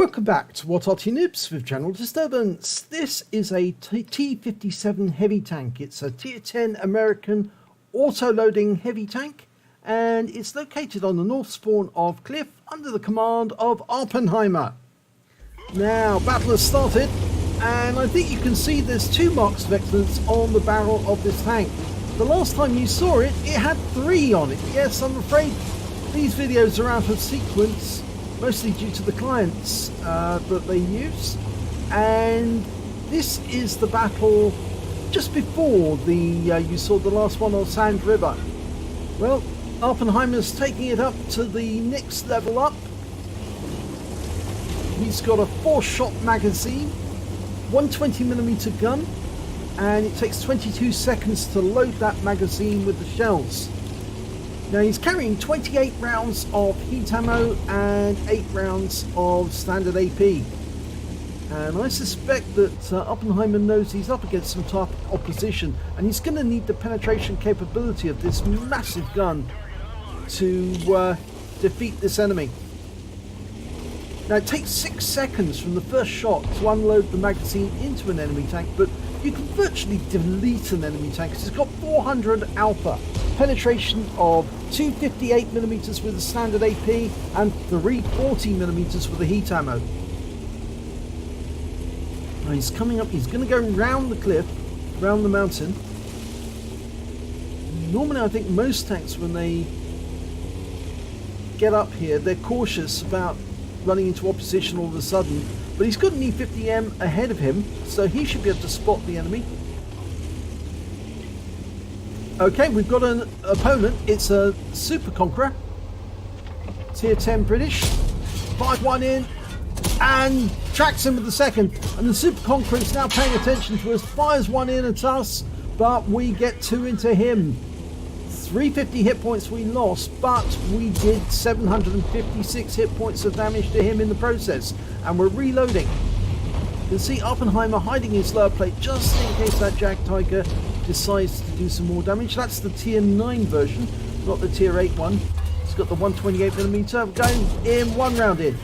Welcome back to What Arty Noobs with Channel Disturbance. This is a T57 Heavy Tank. It's a Tier 10 American auto-loading heavy tank, and it's located on the north spawn of Cliff under the command of Awppenheimer. Now, battle has started, and I think you can see there's 2 marks of excellence on the barrel of this tank. The last time you saw it, it had 3 on it. Yes, I'm afraid these videos are out of sequence, mostly due to the clients that they use, and this is the battle just before the you saw the last one on Sand River. Well, Awppenheimer's taking it up to the next level up. He's got a 4-shot magazine, 120mm gun, and it takes 22 seconds to load that magazine with the shells. Now he's carrying 28 rounds of heat ammo and 8 rounds of standard AP. And I suspect that Awppenheimer knows he's up against some tough opposition, and he's going to need the penetration capability of this massive gun to defeat this enemy. Now it takes 6 seconds from the first shot to unload the magazine into an enemy tank, but you can virtually delete an enemy tank because it's got 400 alpha, penetration of 258mm with a standard AP and 340mm with the heat ammo. Now he's coming up, he's going to go round the cliff, round the mountain. Normally I think most tanks, when they get up here, they're cautious about running into opposition all of a sudden, but he's got an E50M ahead of him, so he should be able to spot the enemy. Okay, we've got an opponent. It's a Super Conqueror, Tier 10 British. 5-1 in, and tracks him with the second. And the Super Conqueror is now paying attention to us, fires one in at us, but we get 2 into him. 350 hit points we lost, but we did 756 hit points of damage to him in the process, and we're reloading. You can see Awppenheimer hiding his lower plate just in case that Jag Tiger decides to do some more damage. That's the Tier 9 version, not the Tier 8 one. It's got the 128mm. Going in, 1 round in,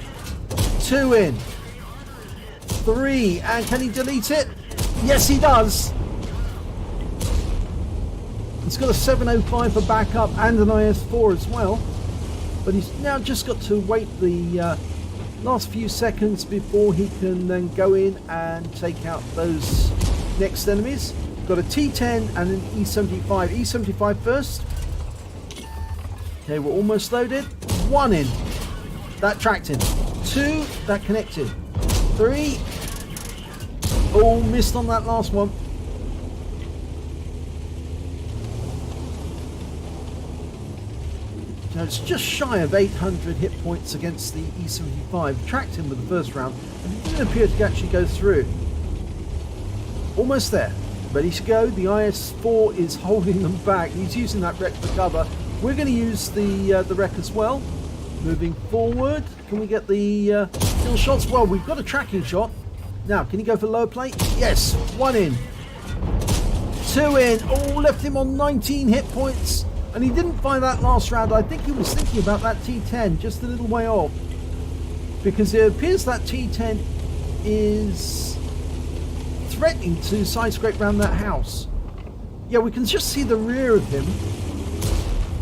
2 in, 3, and can he delete it? Yes, he does. He's got a 705 for backup and an IS-4 as well, but he's now just got to wait the last few seconds before he can then go in and take out those next enemies. Got a T10 and an E75. E75 first. Okay, we're almost loaded. 1 in. That tracked him. 2, that connected. 3. Oh, missed on that last one. Now it's just shy of 800 hit points against the E75. Tracked him with the first round, and it didn't appear to actually go through. Almost there. Ready to go. The IS-4 is holding them back. He's using that wreck for cover. We're going to use the wreck as well. Moving forward. Can we get the kill shots? Well, we've got a tracking shot. Now, can he go for lower plate? Yes. 1 in. 2 in. Oh, left him on 19 hit points. And he didn't fire that last round. I think he was thinking about that T10 just a little way off, because it appears that T10 is threatening to side scrape around that house. Yeah, we can just see the rear of him,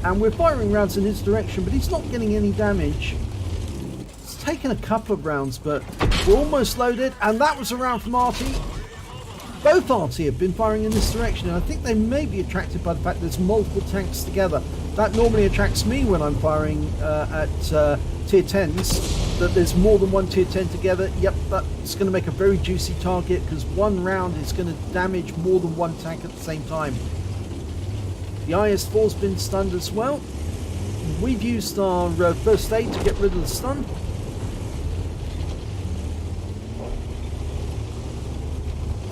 and we're firing rounds in his direction, but he's not getting any damage. It's taken a couple of rounds, but we're almost loaded, and that was a round from Arty. Both Arty have been firing in this direction, and I think they may be attracted by the fact there's multiple tanks together. That normally attracts me when I'm firing at Tier 10s, that there's more than one Tier 10 together. Yep, that's going to make a very juicy target, because 1 round is going to damage more than 1 tank at the same time. The IS-4's been stunned as well. We've used our first aid to get rid of the stun.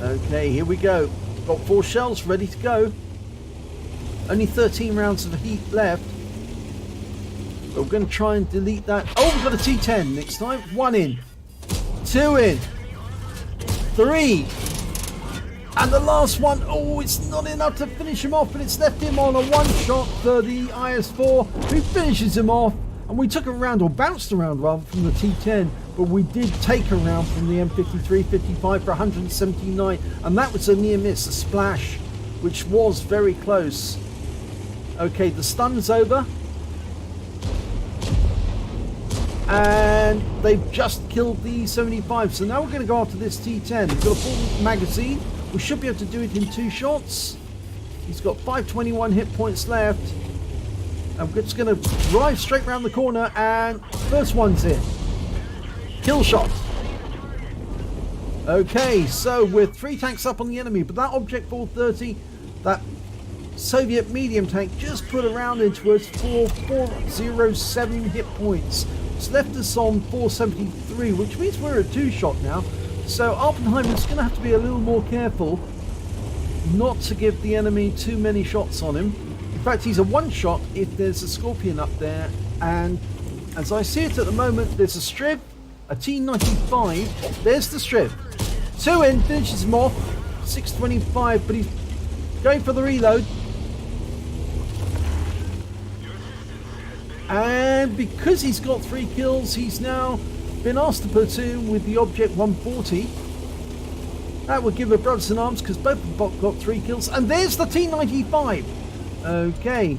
Okay, here we go. Got 4 shells ready to go. Only 13 rounds of heat left. But we're going to try and delete that. Oh, we've got a T10 next time. 1 in. 2 in. 3. And the last one. Oh, it's not enough to finish him off, but it's left him on a 1 shot for the IS-4, who finishes him off. And we took a round, or bounced around rather, from the T10, but we did take a round from the M53-55 for 179, and that was a near miss, a splash, which was very close. Okay, the stun's over. And they've just killed the E75, so now we're going to go after this T10. We've got a full magazine. We should be able to do it in 2 shots. He's got 521 hit points left. I'm just going to drive straight around the corner, and first one's in. Kill shot. Okay, so we're 3 tanks up on the enemy, but that Object 430, that Soviet medium tank, just put a round into us for 407 hit points. It's left us on 473, which means we're at 2 shot now. So Awppenheimer's going to have to be a little more careful not to give the enemy too many shots on him. In fact, he's a 1 shot if there's a Scorpion up there, and as I see it at the moment, there's a Striv, a T95, there's the Striv. 2 in, finishes him off, 625, but he's going for the reload. And because he's got 3 kills, he's now been asked to platoon with the Object 140. That would give a brothers in arms, because both of them got 3 kills. And there's the T95. Okay,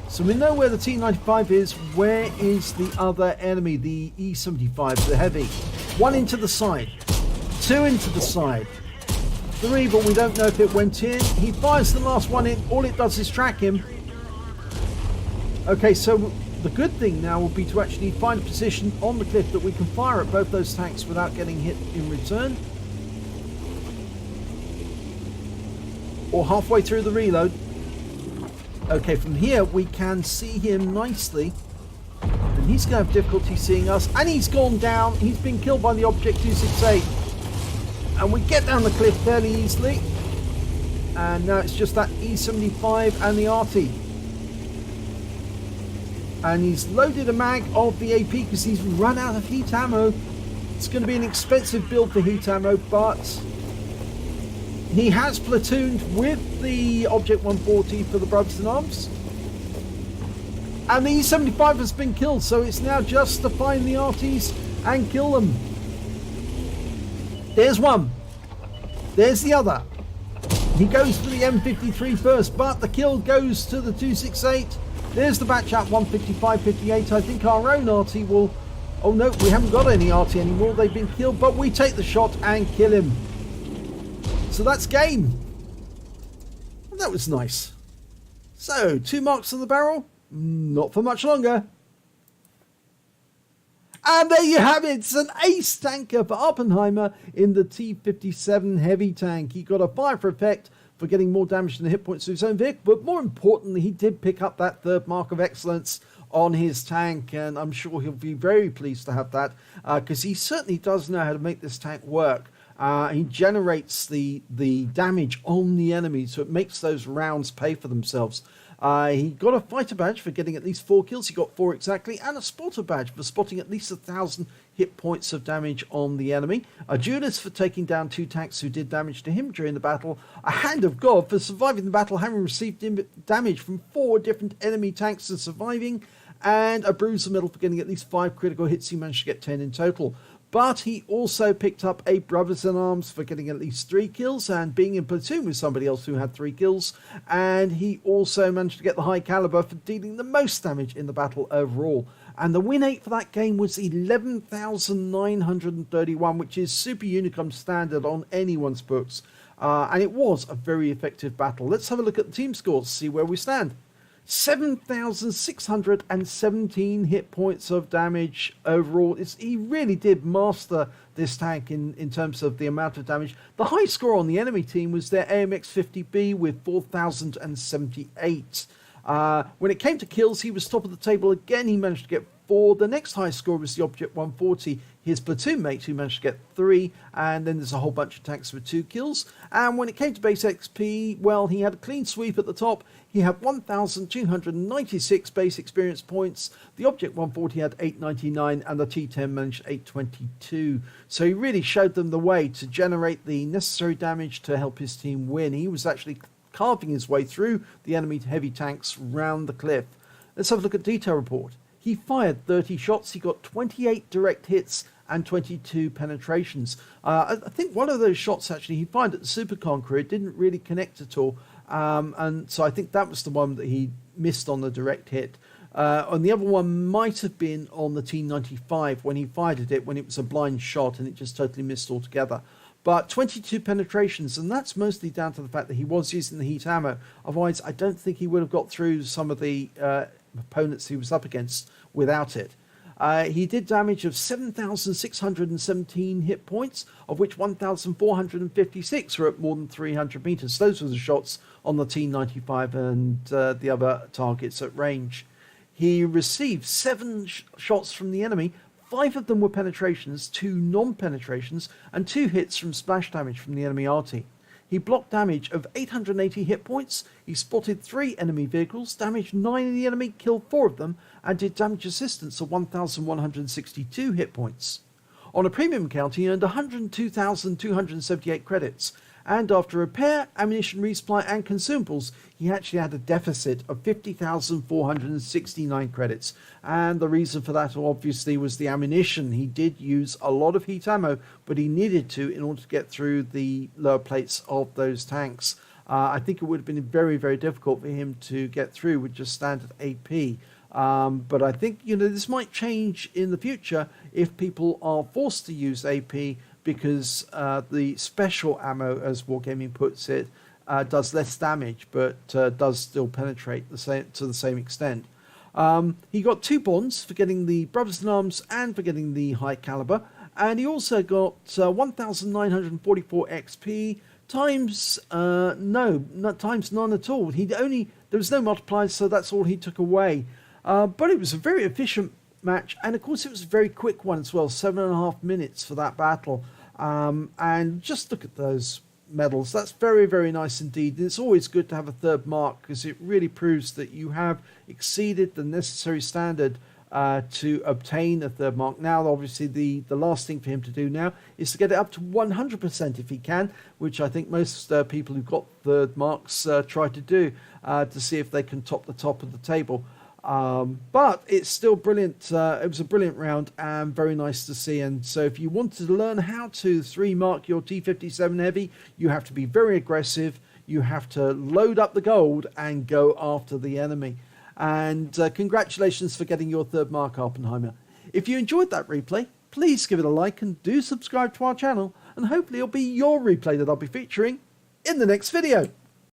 so we know where the T95 is. Where is the other enemy? The E75, the heavy. 1 into the side, 2 into the side, 3, but we don't know if it went in. He fires the last one in. All it does is track him. Okay, so the good thing now will be to actually find a position on the cliff that we can fire at both those tanks without getting hit in return. Or halfway through the reload. Okay, from here we can see him nicely. And he's going to have difficulty seeing us. And he's gone down. He's been killed by the Object 268. And we get down the cliff fairly easily. And now it's just that E75 and the Arty. And he's loaded a mag of the AP because he's run out of heat ammo. It's going to be an expensive build for heat ammo, but he has platooned with the Object 140 for the brothers in arms. And the E75 has been killed, so it's now just to find the Arties and kill them. There's one. There's the other. He goes for the M53 first, but the kill goes to the 268. There's the batch at 155-58. I think our own Arty will... Oh no, we haven't got any Arty anymore. They've been killed, but we take the shot and kill him. So that's game. And that was nice. So, 2 marks on the barrel. Not for much longer. And there you have it. It's an ace tanker for Awppenheimer in the T57 Heavy Tank. He got a fire for effect for getting more damage than the hit points to his own vehicle, but more importantly, he did pick up that 3rd mark of excellence on his tank, and I'm sure he'll be very pleased to have that, because he certainly does know how to make this tank work. He generates the damage on the enemy, so it makes those rounds pay for themselves. He got a fighter badge for getting at least 4 kills. He got 4 exactly, and a spotter badge for spotting at least 1,000 hit points of damage on the enemy. A duelist for taking down 2 tanks who did damage to him during the battle. A hand of God for surviving the battle, having received damage from 4 different enemy tanks and surviving. And a bruiser medal for getting at least 5 critical hits. He managed to get 10 in total. But he also picked up a brothers in arms for getting at least 3 kills and being in platoon with somebody else who had 3 kills. And he also managed to get the high caliber for dealing the most damage in the battle overall. And the win 8 for that game was 11,931, which is super Unicum standard on anyone's books. And it was a very effective battle. Let's have a look at the team scores to see where we stand. 7,617 hit points of damage overall. He really did master this tank in terms of the amount of damage. The high score on the enemy team was their AMX-50B with 4,078. When it came to kills, he was top of the table again. He managed to get 4. The next high score was the Object 140, his platoon mate, who managed to get 3. And then there's a whole bunch of tanks with 2 kills. And when it came to base XP, well, he had a clean sweep at the top. He had 1,296 base experience points. The Object 140 had 899, and the T10 managed 822. So he really showed them the way to generate the necessary damage to help his team win. He was actually carving his way through the enemy heavy tanks round the cliff. Let's have a look at the detail report. He fired 30 shots. He got 28 direct hits and 22 penetrations. I think one of those shots actually he fired at the Super Conqueror. It didn't really connect at all, and so I think that was the one that he missed on the direct hit. And the other one might have been on the T95 when he fired at it when it was a blind shot and it just totally missed altogether. But 22 penetrations, and that's mostly down to the fact that he was using the heat ammo. Otherwise, I don't think he would have got through some of the opponents he was up against without it. He did damage of 7,617 hit points, of which 1,456 were at more than 300 meters. Those were the shots on the T95 and the other targets at range. He received 7 shots from the enemy. 5 of them were penetrations, 2 non-penetrations, and 2 hits from splash damage from the enemy Arty. He blocked damage of 880 hit points. He spotted 3 enemy vehicles, damaged 9 of the enemy, killed 4 of them, and did damage assistance of 1,162 hit points. On a premium account, he earned 102,278 credits. And after repair, ammunition resupply and consumables, he actually had a deficit of 50,469 credits. And the reason for that obviously was the ammunition. He did use a lot of heat ammo, but he needed to in order to get through the lower plates of those tanks. I think it would have been very, very difficult for him to get through with just standard AP. But I think, this might change in the future if people are forced to use AP, because the special ammo, as Wargaming puts it, does less damage, but does still penetrate to the same extent. He got 2 bonds for getting the Brothers in Arms and for getting the High Calibre, and he also got 1,944 XP times times none at all. There was no multipliers, so that's all he took away. But it was a very efficient match, and of course it was a very quick one as well, 7.5 minutes for that battle. And just look at those medals. That's very, very nice indeed. And it's always good to have a 3rd mark, because it really proves that you have exceeded the necessary standard to obtain a 3rd mark. Now obviously the last thing for him to do now is to get it up to 100% if he can, which I think most people who've got 3rd marks try to do, to see if they can top the top of the table. But it's still brilliant. It was a brilliant round and very nice to see. And so if you wanted to learn how to 3-mark your T57 Heavy, you have to be very aggressive. You have to load up the gold and go after the enemy. And congratulations for getting your 3rd mark, Awppenheimer. If you enjoyed that replay, please give it a like and do subscribe to our channel. And hopefully it'll be your replay that I'll be featuring in the next video.